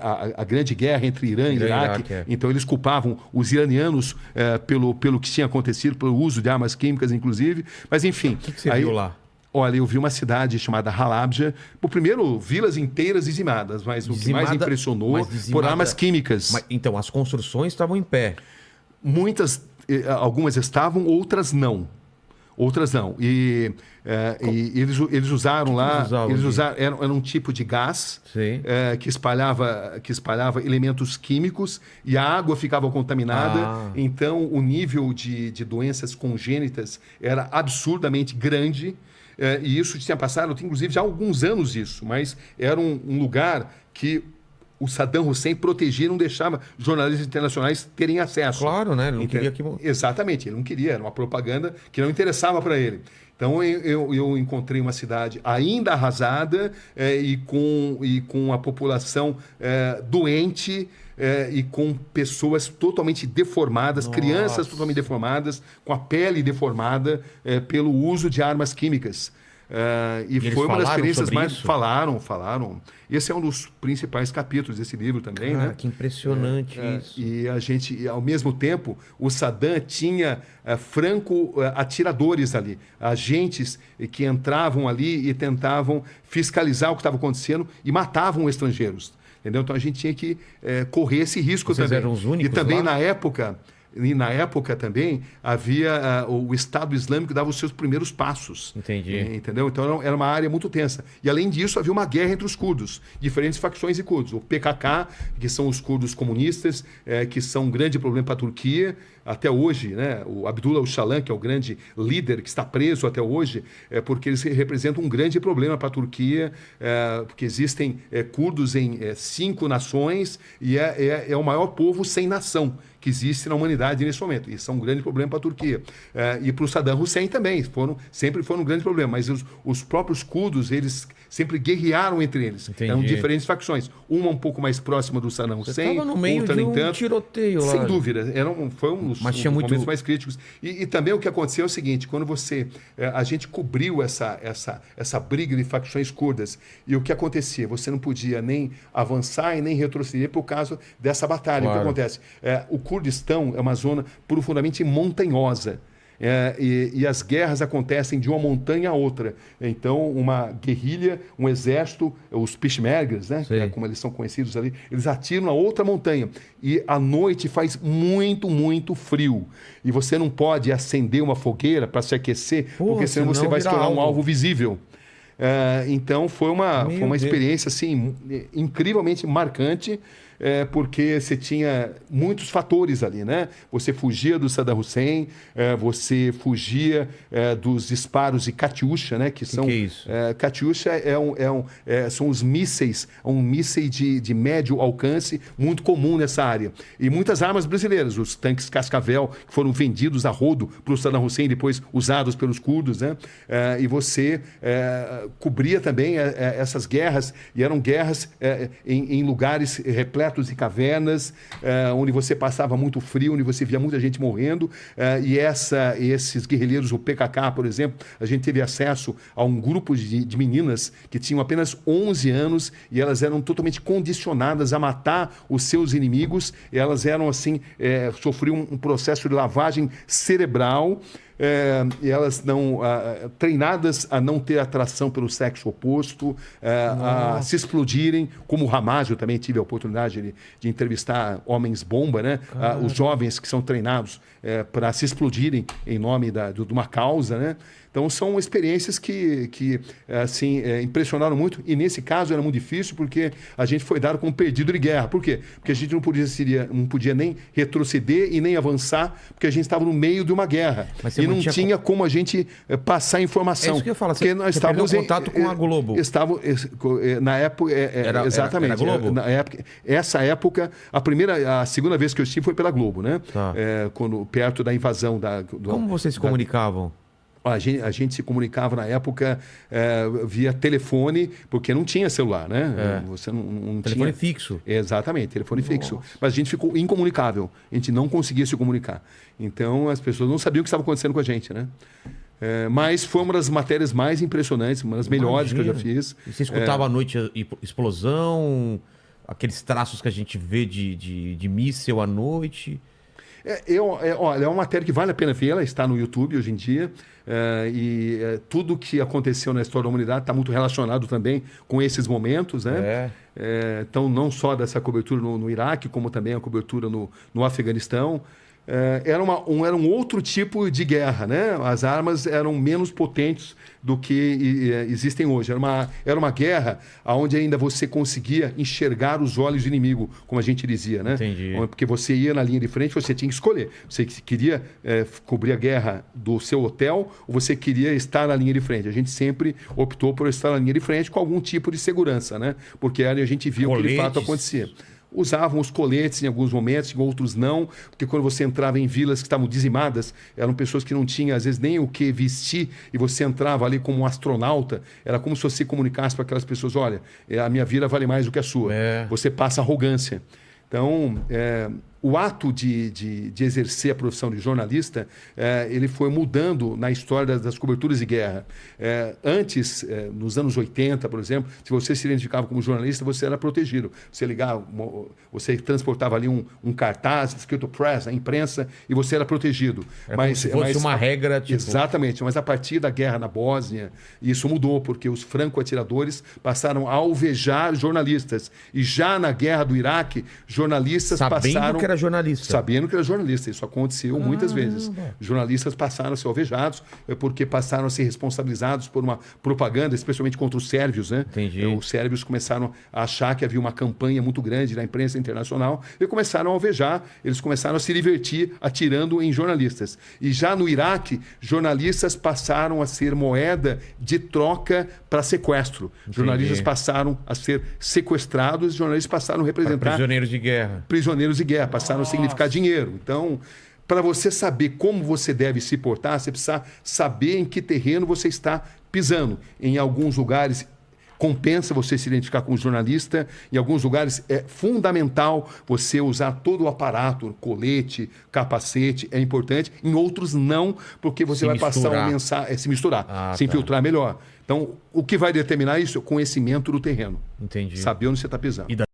a grande guerra entre Irã e Iraque. Então eles culpavam os iranianos pelo que tinha acontecido, pelo uso de armas químicas, inclusive. Mas enfim. O que você viu lá? Olha, eu vi uma cidade chamada Halabja. Primeiro, vilas inteiras dizimadas, mas o que mais impressionou por armas químicas. Então, as construções estavam em pé. Algumas estavam, outras não. E eles usaram lá. Era um tipo de gás que espalhava elementos químicos e a água ficava contaminada. Então, o nível de doenças congênitas era absurdamente grande. E isso tinha passado, inclusive, já há alguns anos isso, mas era um lugar que o Saddam Hussein protegia e não deixava jornalistas internacionais terem acesso. Claro, né? Ele não queria que... Exatamente, ele não queria, era uma propaganda que não interessava para ele. Então eu encontrei uma cidade ainda arrasada e com a população doente e com pessoas totalmente deformadas, crianças totalmente deformadas, com a pele deformada pelo uso de armas químicas. E foi uma das experiências mais... Isso? Falaram. Esse é um dos principais capítulos desse livro também, né? Que impressionante isso. E a gente, ao mesmo tempo, o Saddam tinha atiradores ali, agentes que entravam ali e tentavam fiscalizar o que estava acontecendo e matavam estrangeiros. Entendeu? Então a gente tinha que correr esse risco. Vocês também. Eram os únicos e também lá? na época também havia o Estado Islâmico dava os seus primeiros passos. Entendi. Entendeu? Então era uma área muito tensa. E além disso havia uma guerra entre os curdos, diferentes facções de curdos. O PKK, que são os curdos comunistas, que são um grande problema para a Turquia. Até hoje, né? O Abdullah Öcalan, que é o grande líder que está preso até hoje, porque eles representam um grande problema para a Turquia, porque existem curdos em 5 nações e é o maior povo sem nação que existe na humanidade nesse momento. Isso é um grande problema para a Turquia. E para o Saddam Hussein também, sempre foram um grande problema. Mas os próprios curdos, eles sempre guerrearam entre eles. Entendi. Eram diferentes facções. Uma um pouco mais próxima do Saddam Hussein, no meio outra de nem tanto. Tiroteio lá. Sem dúvida. Foi um dos momentos mais críticos. E também o que aconteceu é o seguinte, quando a gente cobriu essa briga de facções curdas, e o que acontecia? Você não podia nem avançar e nem retroceder por causa dessa batalha. Claro. O que acontece? O Kurdistão é uma zona profundamente montanhosa. E as guerras acontecem de uma montanha a outra. Então, uma guerrilha, um exército, os Peshmergas, né, como eles são conhecidos ali, eles atiram na outra montanha. E à noite faz muito, muito frio. E você não pode acender uma fogueira para se aquecer, porque senão você vai se tornar um alvo visível. Então, foi uma experiência assim, incrivelmente marcante. Porque você tinha muitos fatores ali, né? Você fugia do Saddam Hussein, você fugia dos disparos de Katyusha, né? Que é isso? Katyusha são os mísseis, um míssil de médio alcance muito comum nessa área. E muitas armas brasileiras, os tanques Cascavel, que foram vendidos a rodo para o Saddam Hussein, depois usados pelos curdos, né? E você cobria também essas guerras, e eram guerras em lugares repletos de cavernas, onde você passava muito frio, onde você via muita gente morrendo, e esses guerrilheiros, o PKK, por exemplo, a gente teve acesso a um grupo de meninas que tinham apenas 11 anos e elas eram totalmente condicionadas a matar os seus inimigos, e elas eram assim, sofriam um processo de lavagem cerebral, e elas não treinadas a não ter atração pelo sexo oposto, a se explodirem, como o Hamas. Eu também tive a oportunidade de entrevistar homens-bomba, né? Os jovens que são treinados para se explodirem em nome de uma causa, né? Então, são experiências que impressionaram muito. E, nesse caso, era muito difícil porque a gente foi dado como perdido de guerra. Por quê? Porque a gente não podia nem retroceder e nem avançar, porque a gente estava no meio de uma guerra. E não tinha como a gente passar informação. É isso que eu falo. Porque nós estávamos em contato com a Globo. Na época... exatamente. Era Globo? Essa época, a segunda vez que eu estive foi pela Globo, né? Tá. Perto da invasão Como vocês se comunicavam? A gente se comunicava na época via telefone, porque não tinha celular, né? Você não telefone tinha... fixo. Exatamente, telefone fixo. Mas a gente ficou incomunicável. A gente não conseguia se comunicar. Então, as pessoas não sabiam o que estava acontecendo com a gente, né? Mas foi uma das matérias mais impressionantes, uma das melhores que eu já fiz. E você escutava à noite explosão... aqueles traços que a gente vê de míssil à noite? Olha, é uma matéria que vale a pena ver, ela está no YouTube hoje em dia. Tudo que aconteceu na história da humanidade está muito relacionado também com esses momentos, né? Então, não só dessa cobertura no Iraque, como também a cobertura no Afeganistão. Era um outro tipo de guerra, né? As armas eram menos potentes do que existem hoje. Era uma guerra onde ainda você conseguia enxergar os olhos do inimigo, como a gente dizia, né? Entendi. Porque você ia na linha de frente, você tinha que escolher. Você queria cobrir a guerra do seu hotel ou você queria estar na linha de frente. A gente sempre optou por estar na linha de frente com algum tipo de segurança, né? Porque ali a gente viu o que de fato acontecia. Usavam os coletes em alguns momentos, em outros não, porque quando você entrava em vilas que estavam dizimadas, eram pessoas que não tinham, às vezes, nem o que vestir, e você entrava ali como um astronauta, era como se você comunicasse para aquelas pessoas, olha, a minha vida vale mais do que a sua. Você passa arrogância. Então, o ato de exercer a profissão de jornalista, ele foi mudando na história das coberturas de guerra. Antes, nos anos 80, por exemplo, se você se identificava como jornalista, você era protegido. Você ligava, você transportava ali um cartaz escrito press, a imprensa, e você era protegido. Como se fosse uma regra. Tipo... Exatamente, mas a partir da guerra na Bósnia, isso mudou, porque os franco-atiradores passaram a alvejar jornalistas. E já na guerra do Iraque, jornalistas passaram... que era jornalista. Sabendo que era jornalista. Isso aconteceu muitas vezes. Jornalistas passaram a ser alvejados porque passaram a ser responsabilizados por uma propaganda, especialmente contra os sérvios, né? Entendi. Os sérvios começaram a achar que havia uma campanha muito grande na imprensa internacional e começaram a alvejar. Eles começaram a se divertir atirando em jornalistas. E já no Iraque, jornalistas passaram a ser moeda de troca para sequestro. Entendi. Jornalistas passaram a ser sequestrados, jornalistas passaram a representar... Prisioneiros de guerra. Prisioneiros de guerra, passaram a significar dinheiro. Então, para você saber como você deve se portar, você precisa saber em que terreno você está pisando. Em alguns lugares compensa você se identificar como jornalista, em alguns lugares é fundamental você usar todo o aparato, colete, capacete, é importante. Em outros não, porque você vai passar uma mensagem, se misturar, se infiltrar melhor. Então, o que vai determinar isso é o conhecimento do terreno. Entendi. Saber onde você está pisando.